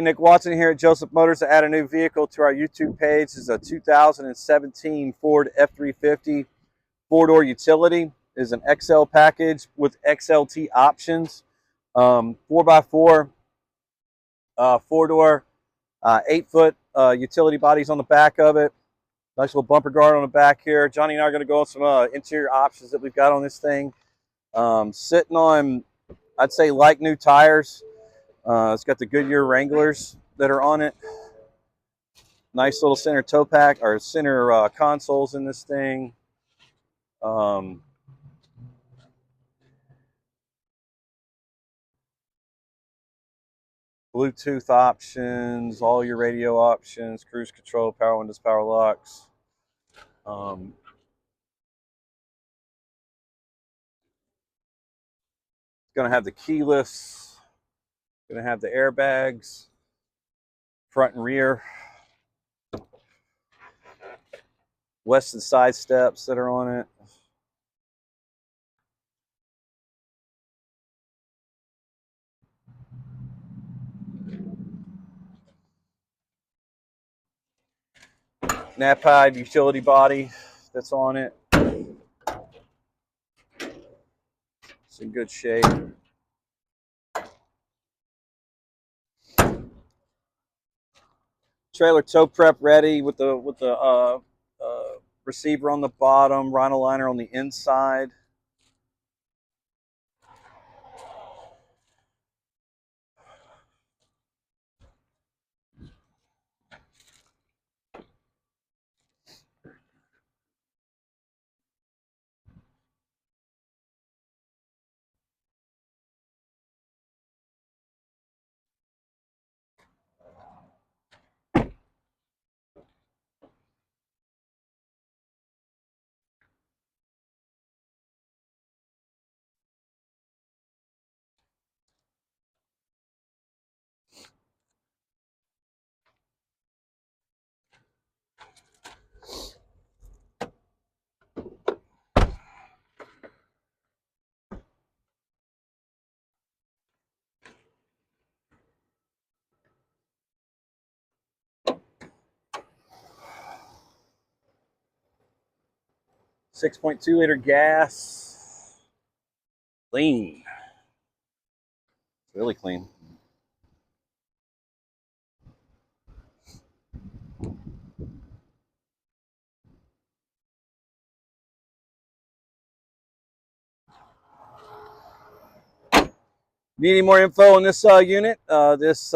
Nick Watson here at Joseph Motors to add a new vehicle to our YouTube page. This is a 2017 Ford F-350 four-door utility. It is an XL package with XLT options. 4x4, four-door, 8-foot utility bodies on the back of it. Nice little bumper guard on the back here. Johnny and I are going to go on some interior options that we've got on this thing. Sitting on, I'd say, like new tires. It's got the Goodyear Wranglers that are on it. Nice little center toe pack or center consoles in this thing. Bluetooth options, all your radio options, cruise control, power windows, power locks. It's going to have the keyless. Going to have the airbags, front and rear. West and side steps that are on it. Knapheide utility body that's on it. It's in good shape. Trailer tow prep ready with the receiver on the bottom, rhino liner on the inside. .2-liter gas. Clean. Really clean. Need any more info on this unit? This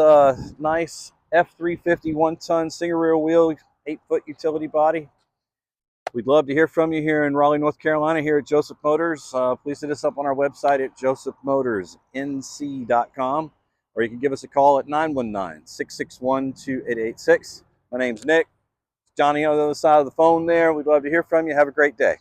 nice F-350 one-ton single rear wheel, 8-foot utility body. We'd love to hear from you here in Raleigh, North Carolina, here at Joseph Motors. Please hit us up on our website at josephmotorsnc.com, or you can give us a call at 919-661-2886. My name's Nick. Johnny on the other side of the phone there. We'd love to hear from you. Have a great day.